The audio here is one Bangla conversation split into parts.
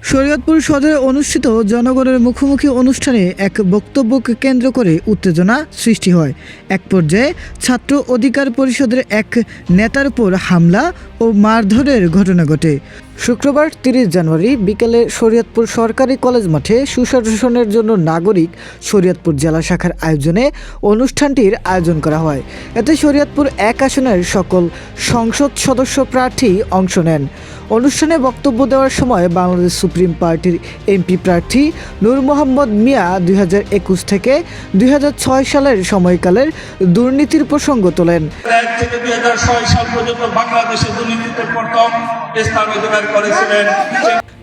শরীয়তপুর সদরে অনুষ্ঠিত জনগণের মুখোমুখি অনুষ্ঠানে এক বক্তব্যকে কেন্দ্র করে উত্তেজনা সৃষ্টি হয়। এক পর্যায়ে ছাত্র অধিকার পরিষদের এক নেতার উপর হামলা ও মারধরের ঘটনা ঘটে। শুক্রবার 30 জানুয়ারি বিকেলে শরীয়তপুর সরকারি কলেজ মাঠে সুশাসনের জন্য নাগরিক শরীয়তপুর জেলা শাখার আয়োজনে অনুষ্ঠানটির আয়োজন করা হয়। এতে শরীয়তপুর 1 আসনের সকল সংসদ সদস্য প্রার্থী অংশ নেন। অনুষ্ঠানে বক্তব্য দেওয়ার সময় বাংলাদেশ সুপ্রিম পার্টির এমপি প্রার্থী নূর মোহাম্মদ মিয়া 2021 থেকে 2006 সালের সময়কালের দুর্নীতির প্রসঙ্গ তোলেন। 1 থেকে 2006 সাল পর্যন্ত বাংলাদেশে দুর্নীতিতে প্রথম স্থান অধিকার করেছিলেন।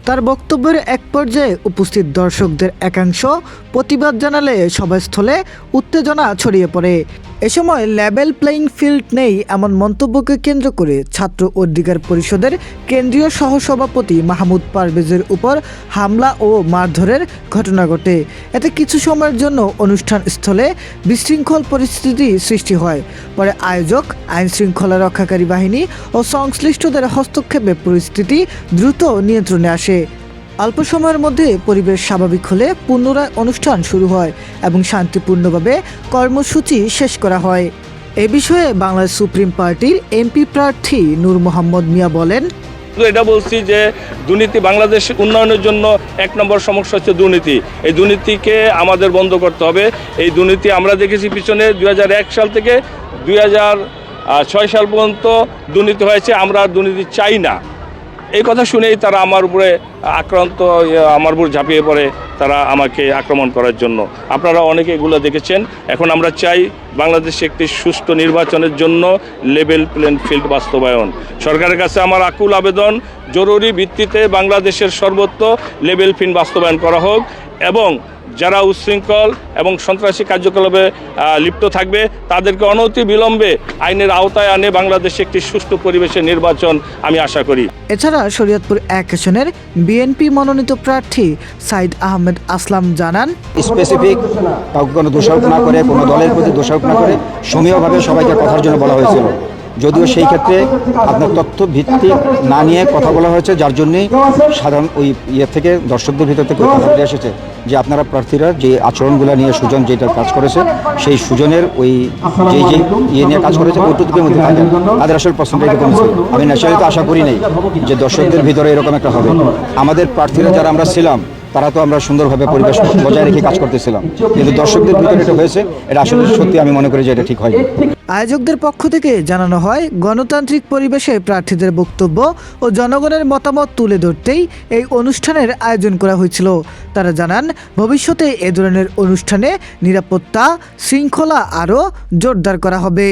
তার বক্তব্যের এক পর্যায়ে উপস্থিত দর্শকদের একাংশ প্রতিবাদ জানালে সভাস্থলে উত্তেজনা ছড়িয়ে পড়ে। এ সময় লেভেল প্লেইং ফিল্ড নেই এমন মন্তব্যকে কেন্দ্র করে ছাত্র অধিকার পরিষদের কেন্দ্রীয় সহসভাপতি মাহমুদ পারভেজের উপর হামলা ও মারধরের ঘটনা ঘটে। এতে কিছু সময়ের জন্য অনুষ্ঠান স্থলে বিশৃঙ্খল পরিস্থিতি সৃষ্টি হয়। পরে আয়োজক, আইন শৃঙ্খলা রক্ষাকারী বাহিনী ও সংশ্লিষ্টদের হস্তক্ষেপে পরিস্থিতি দ্রুত নিয়ন্ত্রণে আসে। অল্প সময়ের মধ্যে পরিবেশ স্বাভাবিক হলে পুনরায় অনুষ্ঠান শুরু হয় এবং শান্তিপূর্ণভাবে কর্মসূচি শেষ করা হয়। এ বিষয়ে বাংলাদেশ সুপ্রিম পার্টির এমপি প্রার্থী নূর মোহাম্মদ মিয়া বলেন, এটা বলছি যে দুর্নীতি বাংলাদেশ উন্নয়নের জন্য 1 নম্বর সমস্যা হচ্ছে দুর্নীতি। এই দুর্নীতিকে আমাদের বন্ধ করতে হবে। এই দুর্নীতি আমরা দেখেছি পিছনে 2001 সাল থেকে 2006 সাল পর্যন্ত দুর্নীতি হয়েছে। আমরা দুর্নীতি চাই না। এই কথা শুনেই তারা আমার উপরে আমার উপর ঝাঁপিয়ে পড়ে তারা আমাকে আক্রমণ করার জন্য। আপনারা অনেকে এগুলো দেখেছেন। এখন আমরা চাই বাংলাদেশে একটি সুষ্ঠু নির্বাচনের জন্য লেভেল প্লেইং ফিল্ড বাস্তবায়ন। সরকারের কাছে আমার আকুল আবেদন, জরুরি ভিত্তিতে বাংলাদেশের সর্বত্র লেভেল ফিল্ড বাস্তবায়ন করা হোক এবং যারা উচ্ছৃঙ্খল এবং সন্ত্রাসী কার্যকলাপে লিপ্ত থাকবে তাদেরকে অনতি বিলম্বে আইনের আওতায় আনে বাংলাদেশে একটি সুষ্ঠু পরিবেশের নির্বাচন আমি আশা করি। এছাড়া শরীয়তপুর 1 আসনের বিএনপি মনোনীত প্রার্থী সাইদ আহমেদ আসলাম জানান, স্পেসিফিক কাউকে কোনো দোষারোপ না করে, কোনো দলের প্রতি দোষারোপ না করে সমীহভাবে সবাইকে কথার জন্য বলা হয়েছিল। যদিও সেই ক্ষেত্রে আপনার তথ্য ভিত্তিক না নিয়ে কথা বলা হয়েছে, যার জন্যই সাধারণ ওই থেকে দর্শকদের ভিতর থেকে কথা বলে এসেছে যে আপনারা প্রার্থীরা যে আচরণগুলো নিয়ে সুজন যেটা কাজ করেছে সেই সুজনের ওই যে নিয়ে কাজ করেছে ওটুকুর মধ্যে তাদের আসলে পছন্দটা কমছে। আমি ন্যাচারালি তো আশা করি নাই যে দর্শকদের ভিতরে এরকম একটা হবে। আমাদের প্রার্থীরা যারা আমরা ছিলাম তারা তো আমরা সুন্দরভাবে পরিবেশ বজায় রেখে কাজ করতেছিলাম, কিন্তু দর্শকদের ভিতরে এটা হয়েছে, এটা আসলে সত্যি আমি মনে করি যে এটা ঠিক হয়নি। আয়োজকদের পক্ষ থেকে জানানো হয়, গণতান্ত্রিক পরিবেশে প্রার্থীদের বক্তব্য ও জনগণের মতামত তুলে ধরতেই এই অনুষ্ঠানের আয়োজন করা হয়েছিল। তারা জানান, ভবিষ্যতে এ ধরনের অনুষ্ঠানে নিরাপত্তা শৃঙ্খলা আরও জোরদার করা হবে।